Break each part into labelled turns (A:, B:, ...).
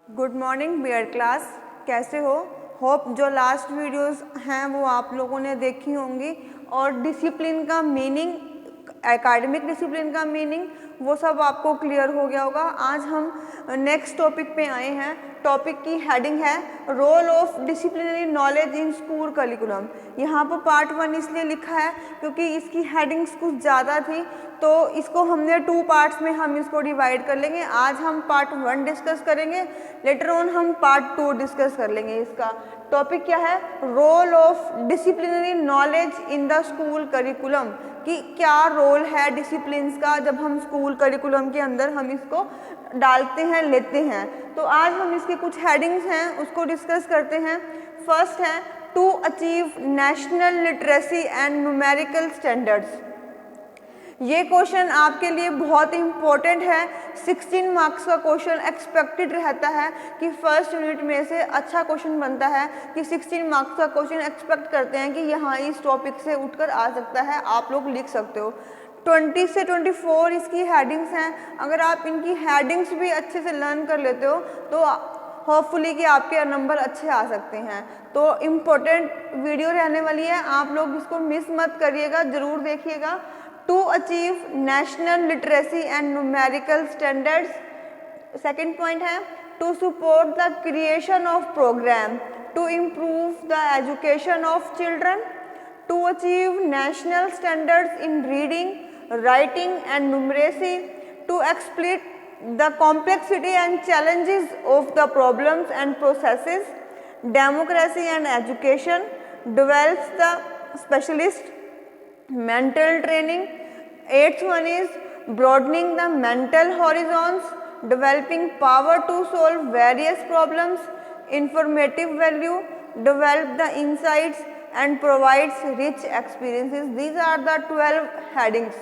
A: Good morning beer class, कैसे हो? Hope जो लास्ट वीडियोस हैं वो आप लोगों ने देखी होंगी और डिसिप्लिन का मीनिंग, एकेडमिक डिसिप्लिन का मीनिंग वो सब आपको क्लियर हो गया होगा। आज हम नेक्स्ट टॉपिक पे आए हैं। टॉपिक की हेडिंग है role of disciplinary knowledge in school curriculum. यहाँ पर पार्ट 1 इसलिए लिखा है क्योंकि इसकी हेडिंग्स कुछ ज़्यादा थी, तो इसको हमने 2 पार्ट्स में हम इसको डिवाइड कर लेंगे। आज हम पार्ट 1 डिस्कस करेंगे, लेटर ऑन हम पार्ट 2 डिस्कस कर लेंगे। इसका टॉपिक क्या है? Role of disciplinary knowledge in the school curriculum, कि क्या रोल है डिसिप्लिन्स का जब हम स्कूल करिकुलम के अंदर हम इसको डालते हैं, लेते हैं। तो आज हम इसकी कुछ हेडिंग्स हैं उसको डिस्कस करते हैं। फर्स्ट है to achieve national literacy and numerical standards. ये क्वेश्चन आपके लिए बहुत इम्पोर्टेंट है। 16 मार्क्स का क्वेश्चन एक्सपेक्टेड रहता है कि फर्स्ट यूनिट में से अच्छा क्वेश्चन बनता है, कि 16 मार्क्स का क्वेश्चन एक्सपेक्ट करते हैं कि यहाँ इस टॉपिक से उठकर आ सकता है, आप लोग लिख सकते हो। 20 से 24 इसकी हेडिंग्स हैं। अगर आप इनकी हेडिंग्स भी अच्छे से लर्न कर लेते हो तो होपफुली कि आपके नंबर अच्छे आ सकते हैं। तो इम्पोर्टेंट वीडियो रहने वाली है, आप लोग इसको मिस मत करिएगा, ज़रूर देखिएगा। To achieve national literacy and numerical standards. Second point है to support the creation of program to improve the education of children, to achieve national standards in reading, writing and numeracy, to exploit the complexity and challenges of the problems and processes, democracy and education, develops the specialist mental training. 8th one is broadening the mental horizons, developing power to solve various problems, informative value, develop the insights and provides rich experiences. These are the 12 headings.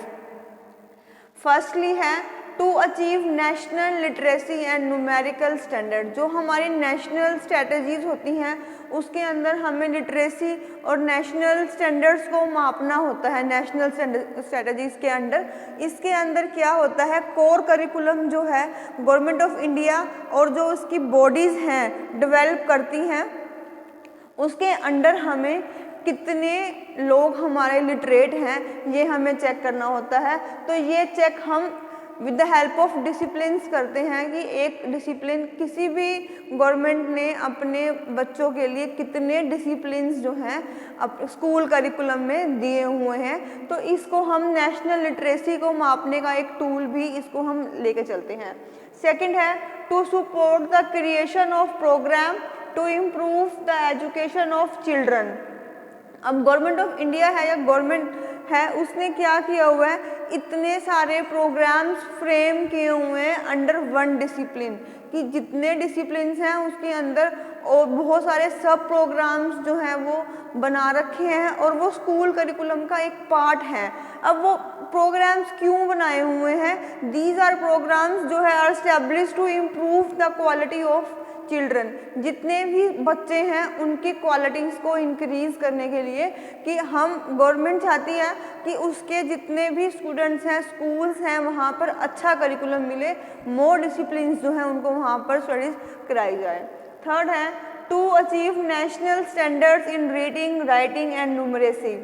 A: Firstly है to achieve national literacy and numerical standard. जो हमारी national strategies होती हैं उसके अंदर हमें literacy और national standards को मापना होता है। नेशनल स्ट्रैटेजीज के अंडर, इसके अंदर क्या होता है, कोर करिकुलम जो है गवर्नमेंट ऑफ इंडिया और जो उसकी बॉडीज़ हैं डेवलप करती हैं, उसके अंडर हमें कितने लोग हमारे लिटरेट हैं ये हमें चेक करना होता है। तो ये चेक हम with the help of disciplines करते हैं कि एक डिसिप्लिन, किसी भी गवर्नमेंट ने अपने बच्चों के लिए कितने डिसिप्लिन्स जो हैं अब स्कूल करिकुलम में दिए हुए हैं, तो इसको हम नेशनल लिटरेसी को मापने का एक टूल भी इसको हम लेके चलते हैं। सेकंड है to support the creation of program to improve the education of children. अब गवर्नमेंट ऑफ इंडिया है या गवर्नमेंट है, उसने क्या किया हुआ है, इतने सारे प्रोग्राम्स फ्रेम किए हुए हैं अंडर वन डिसिप्लिन, कि जितने डिसिप्लिन्स हैं उसके अंदर और बहुत सारे सब प्रोग्राम्स जो हैं वो बना रखे हैं और वो स्कूल करिकुलम का एक पार्ट है। अब वो प्रोग्राम्स क्यों बनाए हुए हैं? दीज आर प्रोग्राम्स जो है are establish to improve the quality of children. जितने भी बच्चे हैं उनकी क्वालिटीज़ को इंक्रीज़ करने के लिए, कि हम गवर्नमेंट चाहती है कि उसके जितने भी स्टूडेंट्स हैं, स्कूल्स हैं, वहाँ पर अच्छा करिकुलम मिले, मोर डिसिप्लिन्स जो हैं उनको वहाँ पर स्टडीज़ कराई जाए। थर्ड है to achieve national standards in reading, writing and numeracy.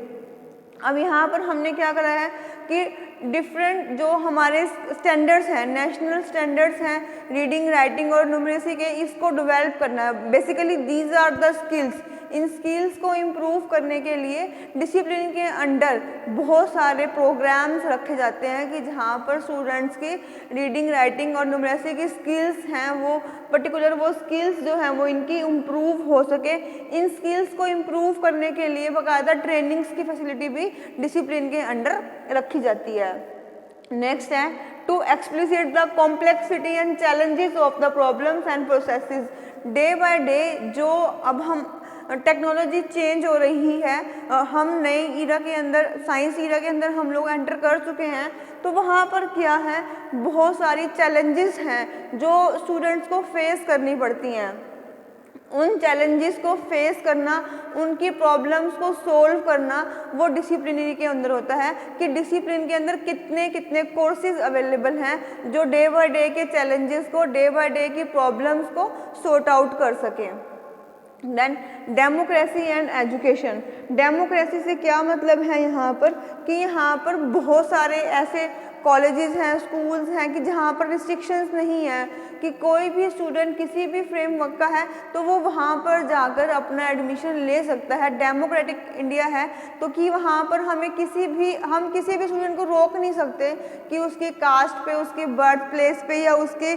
A: अब यहाँ पर हमने क्या करा है कि डिफरेंट जो हमारे स्टैंडर्ड्स हैं, नेशनल स्टैंडर्ड्स हैं रीडिंग, राइटिंग और न्यूमरेसी के, इसको डेवलप करना है। Basically these are the skills. इन स्किल्स को इम्प्रूव करने के लिए डिसिप्लिन के अंडर बहुत सारे प्रोग्राम्स रखे जाते हैं कि जहाँ पर स्टूडेंट्स की रीडिंग, राइटिंग और न्यूमरेसी की स्किल्स हैं वो पर्टिकुलर वो स्किल्स जो हैं वो इनकी इम्प्रूव हो सके। इन स्किल्स को इम्प्रूव करने के लिए बाकायदा ट्रेनिंग्स की फैसिलिटी भी डिसिप्लिन के अंडर रखी जाती है। नेक्स्ट है to explicit the complexity and challenges of the problems and processes. Day by day जो अब हम टेक्नोलॉजी चेंज हो रही है, हम नए ईरा के अंदर, साइंस ईरा के अंदर हम लोग एंटर कर चुके हैं, तो वहाँ पर क्या है, बहुत सारी चैलेंजेस हैं जो स्टूडेंट्स को फेस करनी पड़ती हैं। उन चैलेंजेस को फेस करना, उनकी प्रॉब्लम्स को सोल्व करना, वो डिसिप्लिनरी के अंदर होता है कि डिसिप्लिन के अंदर कितने कितने कोर्सेज अवेलेबल हैं जो डे बाय डे के चैलेंजेस को, डे बाय डे की प्रॉब्लम्स को सॉर्ट आउट कर सकें। Then democracy and education. Democracy से क्या मतलब है यहाँ पर कि यहाँ पर बहुत सारे ऐसे कॉलेजेस हैं, स्कूल्स हैं कि जहाँ पर रिस्ट्रिक्शंस नहीं है कि कोई भी स्टूडेंट किसी भी फ्रेमवर्क का है तो वो वहाँ पर जाकर अपना एडमिशन ले सकता है। डेमोक्रेटिक इंडिया है तो कि वहाँ पर हम किसी भी स्टूडेंट को रोक नहीं सकते कि उसके कास्ट पे, उसके बर्थ प्लेस पे या उसके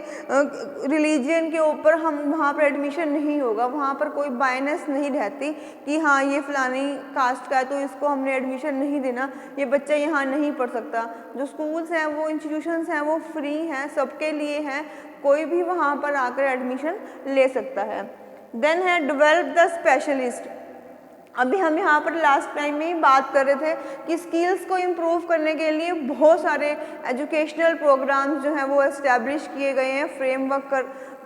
A: रिलीजन के ऊपर हम वहाँ पर एडमिशन नहीं होगा। वहाँ पर कोई बायनेस नहीं रहती कि हाँ ये फलानी कास्ट का है तो इसको हमने एडमिशन नहीं देना, ये बच्चा यहाँ नहीं पढ़ सकता। जो स्कूल्स हैं, वो इंस्टीट्यूशंस हैं, वो फ्री हैं, सबके लिए हैं, कोई भी वहाँ पर आकर एडमिशन ले सकता है। देन है डेवलप द स्पेशलिस्ट। अभी हम यहाँ पर लास्ट टाइम में ही बात कर रहे थे कि स्किल्स को इम्प्रूव करने के लिए बहुत सारे एजुकेशनल प्रोग्राम्स जो हैं वो एस्टैब्लिश किए गए हैं,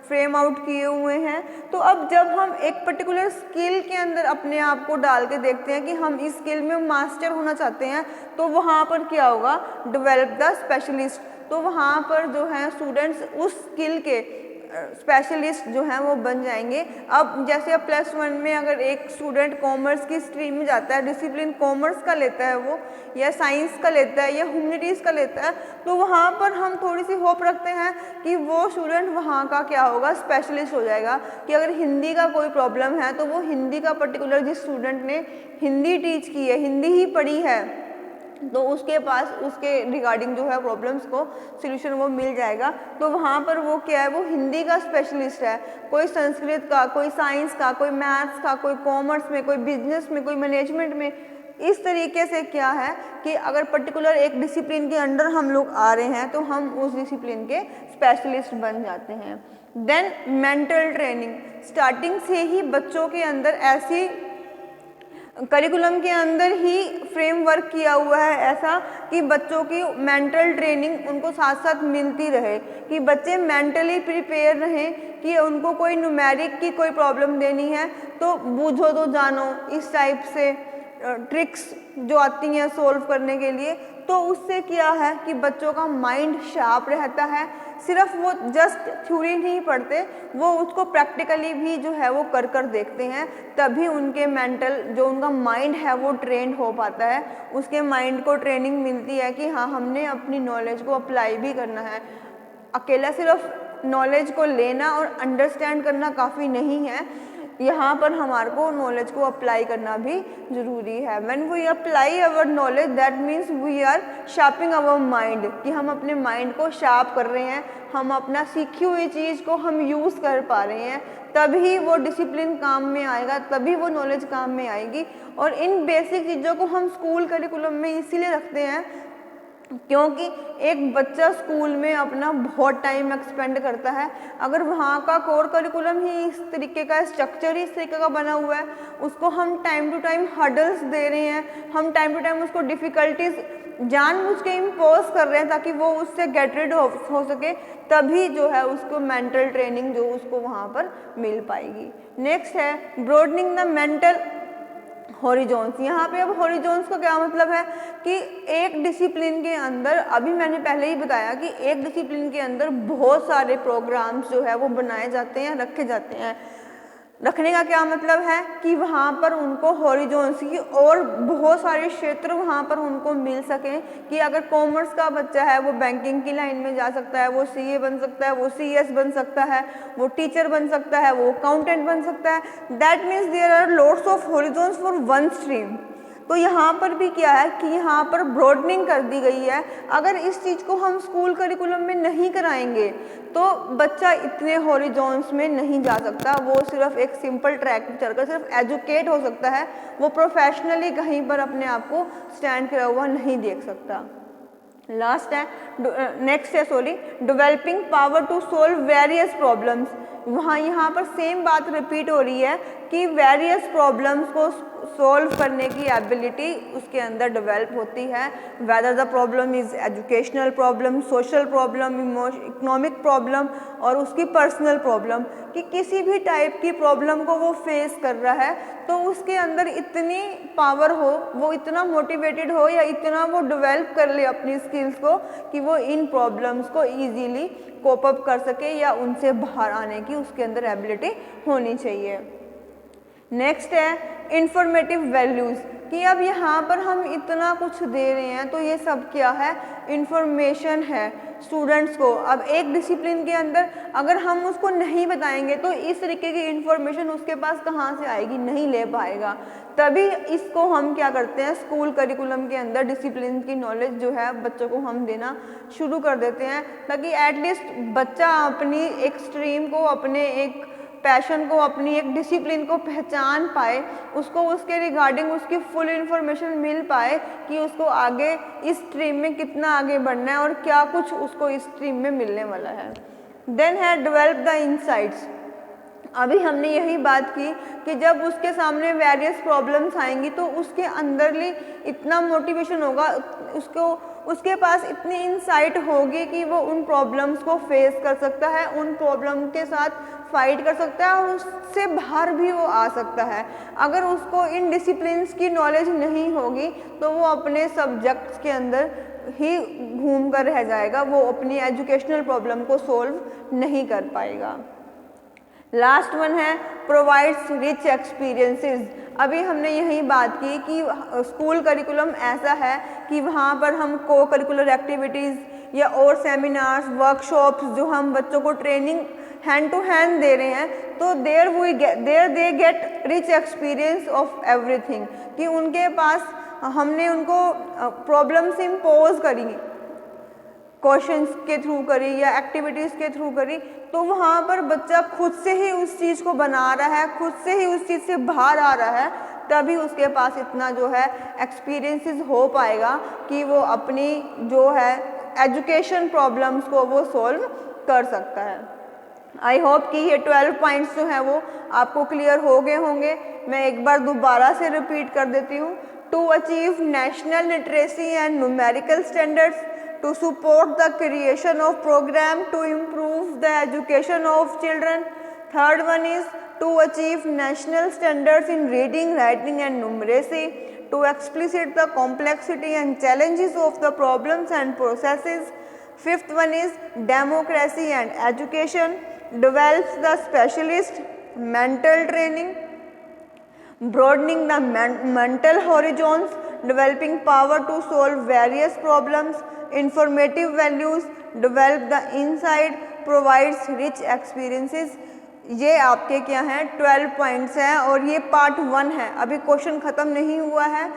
A: फ्रेम आउट किए हुए हैं। तो अब जब हम एक पर्टिकुलर स्किल के अंदर अपने आप को डाल के देखते हैं कि हम इस स्किल में मास्टर होना चाहते हैं तो वहाँ पर क्या होगा, डेवलप द स्पेशलिस्ट। तो वहाँ पर जो है स्टूडेंट्स उस स्किल के स्पेशलिस्ट जो हैं वो बन जाएंगे। अब जैसे अब +1 में अगर एक स्टूडेंट कॉमर्स की स्ट्रीम में जाता है, डिसिप्लिन कॉमर्स का लेता है वो, या साइंस का लेता है या ह्यूमैनिटीज़ का लेता है, तो वहाँ पर हम थोड़ी सी होप रखते हैं कि वो स्टूडेंट वहाँ का क्या होगा, स्पेशलिस्ट हो जाएगा। कि अगर हिंदी का कोई प्रॉब्लम है तो वो हिंदी का पर्टिकुलर जिस स्टूडेंट ने हिंदी टीच की है, हिंदी ही पढ़ी है, तो उसके पास उसके रिगार्डिंग जो है प्रॉब्लम्स को सॉल्यूशन वो मिल जाएगा। तो वहाँ पर वो क्या है, वो हिंदी का स्पेशलिस्ट है। कोई संस्कृत का, कोई साइंस का, कोई मैथ्स का, कोई कॉमर्स में, कोई बिजनेस में, कोई मैनेजमेंट में। इस तरीके से क्या है कि अगर पर्टिकुलर एक डिसिप्लिन के अंडर हम लोग आ रहे हैं तो हम उस डिसिप्लिन के स्पेशलिस्ट बन जाते हैं। Then mental training. स्टार्टिंग से ही बच्चों के अंदर ऐसी करिकुलम के अंदर ही फ्रेमवर्क किया हुआ है ऐसा कि बच्चों की मेंटल ट्रेनिंग उनको साथ साथ मिलती रहे, कि बच्चे मेंटली प्रिपेयर रहें कि उनको कोई न्यूमेरिक की कोई प्रॉब्लम देनी है तो बूझो तो जानो, इस टाइप से ट्रिक्स जो आती हैं सोल्व करने के लिए। तो उससे क्या है कि बच्चों का माइंड शार्प रहता है। सिर्फ वो जस्ट थ्योरी नहीं पढ़ते, वो उसको प्रैक्टिकली भी जो है वो कर कर देखते हैं, तभी उनके मेंटल जो उनका माइंड है वो ट्रेंड हो पाता है। उसके माइंड को ट्रेनिंग मिलती है कि हाँ हमने अपनी नॉलेज को अप्लाई भी करना है। अकेला सिर्फ नॉलेज को लेना और अंडरस्टैंड करना काफ़ी नहीं है, यहाँ पर हमारे को नॉलेज को अप्लाई करना भी ज़रूरी है। When we apply our knowledge that means we are sharping our mind, कि हम अपने माइंड को शार्प कर रहे हैं, हम अपना सीखी हुई चीज़ को हम यूज़ कर पा रहे हैं, तभी वो डिसिप्लिन काम में आएगा, तभी वो नॉलेज काम में आएगी। और इन बेसिक चीज़ों को हम स्कूल करिकुलम में इसीलिए रखते हैं क्योंकि एक बच्चा स्कूल में अपना बहुत टाइम एक्सपेंड करता है। अगर वहाँ का कोर करिकुलम ही इस तरीके का, स्ट्रक्चर ही इस तरीके का बना हुआ है, उसको हम टाइम टू टाइम हर्डल्स दे रहे हैं, हम टाइम टू टाइम उसको डिफ़िकल्टीज जानबूझ के इम्पोज कर रहे हैं ताकि वो उससे गेट रिड हो सके, तभी जो है उसको मेंटल ट्रेनिंग जो उसको वहाँ पर मिल पाएगी। नेक्स्ट है ब्रॉडनिंग द मेंटल हॉरिजॉन्स। यहाँ पे अब हॉरिजॉन्स का क्या मतलब है कि एक डिसिप्लिन के अंदर, अभी मैंने पहले ही बताया कि एक डिसिप्लिन के अंदर बहुत सारे प्रोग्राम्स जो है वो बनाए जाते हैं, रखे जाते हैं। रखने का क्या मतलब है कि वहाँ पर उनको हॉरिजॉन्स की और बहुत सारे क्षेत्र वहाँ पर उनको मिल सकें, कि अगर कॉमर्स का बच्चा है वो बैंकिंग की लाइन में जा सकता है, वो सीए बन सकता है, वो सीएस बन सकता है, वो टीचर बन सकता है, वो अकाउंटेंट बन सकता है। That means there are lots of horizons for one stream. तो यहाँ पर भी क्या है कि यहाँ पर ब्रॉडनिंग कर दी गई है। अगर इस चीज़ को हम स्कूल करिकुलम में नहीं कराएंगे तो बच्चा इतने हॉरिजॉन्स में नहीं जा सकता, वो सिर्फ एक सिंपल ट्रैक पर चलकर सिर्फ एजुकेट हो सकता है, वो प्रोफेशनली कहीं पर अपने आप को स्टैंड करा हुआ नहीं देख सकता। लास्ट है नेक्स्ट है developing power to solve various problems. वहाँ यहाँ पर सेम बात रिपीट हो रही है कि वेरियस प्रॉब्लम्स को सॉल्व करने की एबिलिटी उसके अंदर डेवलप होती है। Whether the problem is educational problem, social problem, economic problem और उसकी पर्सनल प्रॉब्लम, कि किसी भी टाइप की प्रॉब्लम को वो फेस कर रहा है तो उसके अंदर इतनी पावर हो, वो इतना मोटिवेटेड हो या इतना वो डेवलप कर ले अपनी स्किल्स को कि वो इन प्रॉब्लम्स को ईजीली कोप अप कर सके या उनसे बाहर आने की उसके अंदर एबिलिटी होनी चाहिए। नेक्स्ट है इंफॉर्मेटिव वैल्यूज़, कि अब यहाँ पर हम इतना कुछ दे रहे हैं तो ये सब क्या है, इंफॉर्मेशन है स्टूडेंट्स को। अब एक डिसिप्लिन के अंदर अगर हम उसको नहीं बताएंगे तो इस तरीके की इंफॉर्मेशन उसके पास कहाँ से आएगी, नहीं ले पाएगा। तभी इसको हम क्या करते हैं, स्कूल करिकुलम के अंदर डिसिप्लिन की नॉलेज जो है बच्चों को हम देना शुरू कर देते हैं, ताकि एटलीस्ट बच्चा अपनी एक स्ट्रीम को, अपने एक पैशन को, अपनी एक डिसिप्लिन को पहचान पाए, उसको उसके रिगार्डिंग उसकी फुल इंफॉर्मेशन मिल पाए कि उसको आगे इस स्ट्रीम में कितना आगे बढ़ना है और क्या कुछ उसको इस स्ट्रीम में मिलने वाला है। देन है डेवलप द इंसाइट्स। अभी हमने यही बात की कि जब उसके सामने वेरियस प्रॉब्लम्स आएंगी तो उसके अंदरली इतना मोटिवेशन होगा, उसके पास इतनी इंसाइट होगी कि वो उन प्रॉब्लम्स को फेस कर सकता है, उन प्रॉब्लम के साथ फाइट कर सकता है और उससे बाहर भी वो आ सकता है। अगर उसको इन डिसिप्लिन्स की नॉलेज नहीं होगी तो वो अपने सब्जेक्ट्स के अंदर ही घूम कर रह जाएगा, वो अपनी एजुकेशनल प्रॉब्लम को सोल्व नहीं कर पाएगा। लास्ट वन है प्रोवाइड्स रिच एक्सपीरियंसेस। अभी हमने यही बात की कि स्कूल करिकुलम ऐसा है कि वहाँ पर हम को करिकुलर एक्टिविटीज़ या और सेमिनार्स, वर्कशॉप्स जो हम बच्चों को ट्रेनिंग हैंड टू हैंड दे रहे हैं, तो there they get rich experience of everything, कि उनके पास हमने उनको प्रॉब्लम्स इम्पोज करी, क्वेश्चंस के थ्रू करी या एक्टिविटीज़ के थ्रू करी, तो वहाँ पर बच्चा खुद से ही उस चीज़ को बना रहा है, खुद से ही उस चीज़ से बाहर आ रहा है, तभी उसके पास इतना जो है एक्सपीरियंसेस हो पाएगा कि वो अपनी जो है एजुकेशन प्रॉब्लम्स को वो सॉल्व कर सकता है। आई होप कि ये 12 पॉइंट्स जो हैं वो आपको क्लियर हो गए होंगे। मैं एक बार दोबारा से रिपीट कर देती हूँ। To achieve national literacy and numerical standards, to support the creation of program to improve the education of children. Third one is to achieve national standards in reading, writing and numeracy, to explicit the complexity and challenges of the problems and processes. Fifth one is democracy and education, develops the specialist mental training, broadening the mental horizons, developing power to solve various problems, informative values, develop the insight, provides rich experiences। ये आपके क्या हैं 12 points हैं और ये part 1 है, अभी question ख़त्म नहीं हुआ है।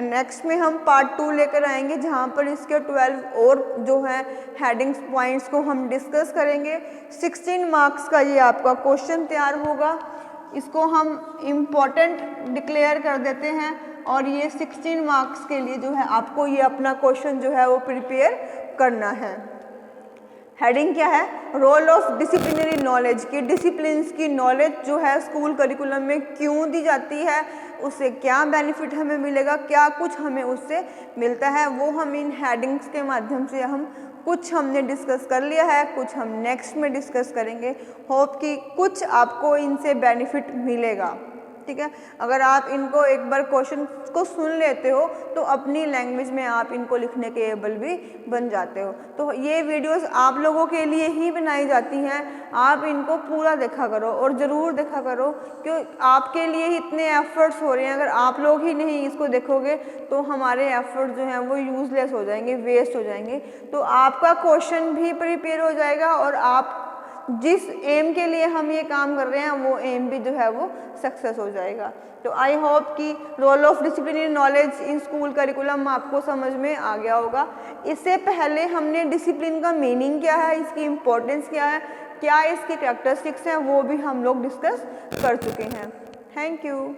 A: नेक्स्ट में हम पार्ट 2 लेकर आएंगे जहाँ पर इसके 12 और जो है हेडिंग्स पॉइंट्स को हम डिस्कस करेंगे। 16 मार्क्स का ये आपका क्वेश्चन तैयार होगा, इसको हम इम्पॉर्टेंट डिक्लेयर कर देते हैं और ये 16 मार्क्स के लिए जो है आपको ये अपना क्वेश्चन जो है वो प्रिपेयर करना है। हेडिंग क्या है, रोल ऑफ डिसिप्लिनरी नॉलेज, की डिसिप्लिन्स की नॉलेज जो है स्कूल करिकुलम में क्यों दी जाती है, उससे क्या बेनिफिट हमें मिलेगा, क्या कुछ हमें उससे मिलता है, वो हम इन हेडिंग्स के माध्यम से हम कुछ हमने डिस्कस कर लिया है, कुछ हम नेक्स्ट में डिस्कस करेंगे। होप कि कुछ आपको इनसे बेनिफिट मिलेगा। ठीक है, अगर आप इनको एक बार क्वेश्चन को सुन लेते हो तो अपनी लैंग्वेज में आप इनको लिखने के एबल भी बन जाते हो। तो ये वीडियोस आप लोगों के लिए ही बनाई जाती हैं, आप इनको पूरा देखा करो और ज़रूर देखा करो, क्यों आपके लिए ही इतने एफर्ट्स हो रहे हैं। अगर आप लोग ही नहीं इसको देखोगे तो हमारे एफर्ट्स जो हैं वो यूज़लेस हो जाएंगे, वेस्ट हो जाएंगे। तो आपका क्वेश्चन भी प्रिपेयर हो जाएगा और आप जिस एम के लिए हम ये काम कर रहे हैं वो एम भी जो है वो सक्सेस हो जाएगा। तो आई होप कि role of disciplinary knowledge in school curriculum आपको समझ में आ गया होगा। इससे पहले हमने डिसिप्लिन का मीनिंग क्या है, इसकी इम्पोर्टेंस क्या है, क्या इसकी कैरेक्टरिस्टिक्स हैं, वो भी हम लोग डिस्कस कर चुके हैं। Thank you.